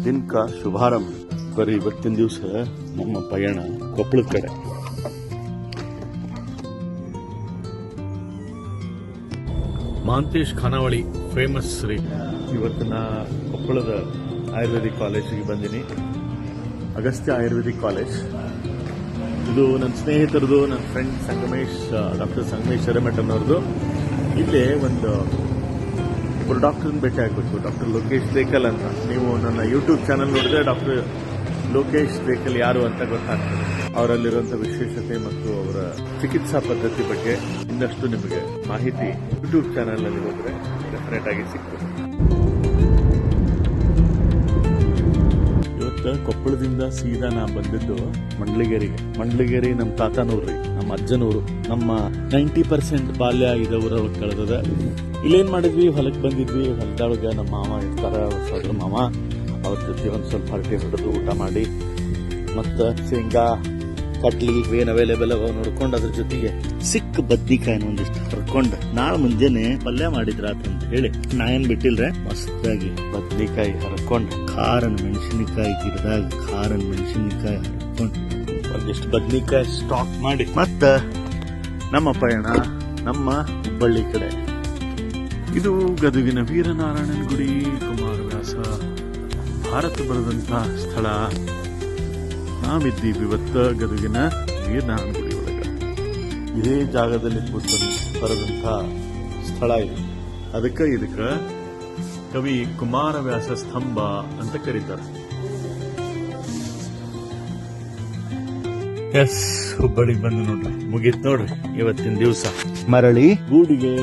दिन का शुभारंभ पर ಇವತ್ತಿನ ದಿವಸ ನಮ್ಮ ಪಯಣ ಕೊಪ್ಪಳದ ಕಡೆ. ಮಹಾಂತೇಶ್ ಖಾನಾವಳಿ ಫೇಮಸ್ ರೀ. ಇವತ್ತಿನ ಕೊಪ್ಪಳದ ಆಯುರ್ವೇದಿಕ್ ಕಾಲೇಜಿಗೆ ಬಂದಿನಿ. ಅಗಸ್ತ್ಯ ಆಯುರ್ವೇದಿಕ್ ಕಾಲೇಜ್. ಇದು ನನ್ನ ಸ್ನೇಹಿತರದು, ನನ್ನ ಫ್ರೆಂಡ್ ಸಂಗಮೇಶ್, ಡಾಕ್ಟರ್ ಸಂಗಮೇಶ್ ಹಿರೇಮಠ ಅನ್ನೋರ್ದು. ಇಲ್ಲೇ ಒಬ್ಬರು ಡಾಕ್ಟರ್ನ ಭೇಟಿ ಆಗಬೇಕು, ಡಾಕ್ಟರ್ ಲೋಕೇಶ್ ದೇಕಲ್ ಅಂತ. ನೀವು ನನ್ನ ಯೂಟ್ಯೂಬ್ ಚಾನಲ್ ನೋಡಿದ್ರೆ ಡಾಕ್ಟರ್ ಲೋಕೇಶ್ ದೇಕಲ್ ಯಾರು ಅಂತ ಗೊತ್ತಾಗ್ತದೆ. ಅವರಲ್ಲಿರುವಂಥ ವಿಶೇಷತೆ ಮತ್ತು ಅವರ ಚಿಕಿತ್ಸಾ ಪದ್ಧತಿ ಬಗ್ಗೆ ಇನ್ನಷ್ಟು ನಿಮಗೆ ಮಾಹಿತಿ ಯೂಟ್ಯೂಬ್ ಚಾನಲ್ನಲ್ಲಿ ಹೋದರೆ ಡೆಫಿನೆಟ್ ಆಗಿ ಸಿಗ್ತದೆ. ಇವತ್ತು ಕೊಪ್ಪಳದಿಂದ ಸೀದಾ ನಾ ಬಂದಿದ್ದು ಮಂಡ್ಲಿಗೇರಿಗೆ. ಮಂಡ್ಲಿಗೇರಿ ನಮ್ಮ ತಾತನೂರು ರೀ, ನಮ್ಮ ಅಜ್ಜನೂರು. ನಮ್ಮ 90% ಬಾಲ್ಯ ಇದ ಊರೊಳಗೆ ಕಳೆದದ. ಇಲ್ಲೇನ್ ಮಾಡಿದ್ವಿ, ಹೊಲಕ್ಕೆ ಬಂದಿದ್ವಿ. ಹೊಲದೊಳಗೆ ನಮ್ಮ ಮಾವ ಇರ್ತಾರ, ಸೋದರ ಮಾವ. ಅವ್ರ ಜೊತೆ ಒಂದು ಸ್ವಲ್ಪ ಹರಟೆ ಹೊಡೆದು ಊಟ ಮಾಡಿ, ಮತ್ತು ಶೇಂಗಾ ಕಟ್ಲಿ ಏನ್ ಅವೈಲೇಬಲ್ ಅವ ನೋಡ್ಕೊಂಡು ಅದ್ರ ಜೊತೆಗೆ ಸಿಕ್ಕ ಬದ್ನಿಕಾಯಿನ ಒಂದಿಷ್ಟು ಹರ್ಕೊಂಡು ನಾಳೆ ಮುಂಜಾನೆ ಪಲ್ಯ ಮಾಡಿದ್ರಾತಂತ ಹೇಳಿ ನಾ ಏನ್ ಬಿಟ್ಟಿಲ್ರೆ, ಮಸ್ತಾಗಿ ಬದ್ನಿಕಾಯಿ ಹರ್ಕೊಂಡು ಖಾರನ ಮೆಣಸಿನಕಾಯಿ ಗಿಡದಾಗ ಖಾರನ ಮೆಣಸಿನಕಾಯಿ ಹರ್ಕೊಂಡು ಒಂದಿಷ್ಟು ಬದ್ನಿಕಾಯಿ ಸ್ಟಾಕ್ ಮಾಡಿ ಮತ್ತ ನಮ್ಮ ಪಯಣ ನಮ್ಮ ಹುಬ್ಬಳ್ಳಿ ಕಡೆ. ಇದು ಗದಗಿನ ವೀರನಾರಾಯಣನ ಗುಡಿ, ಕುಮಾರವ್ಯಾಸ ಭಾರತ ಬರೆದಂತ ಸ್ಥಳ. ನಾವಿದ್ದೀವಿ ಇವತ್ತು ಗದಗಿನ ವೀರನಾರಾಯಣ ಗುಡಿ ಒಳಗ. ಇದೇ ಜಾಗದಲ್ಲಿ ಬರೆದಂತ ಸ್ಥಳ ಇದು. ಇದಕ್ಕೆ ಕವಿ ಕುಮಾರವ್ಯಾಸ ಸ್ತಂಭ ಅಂತ ಕರೀತಾರೆ. ಎಸ್, ಹುಬ್ಬಳ್ಳಿಗೆ ಬಂದು ನೋಡ್ರಿ, ಮುಗೀತ್ ನೋಡ್ರಿ ಇವತ್ತಿನ ದಿವಸ. ಮರಳಿ ಗೂಡಿಗೆ.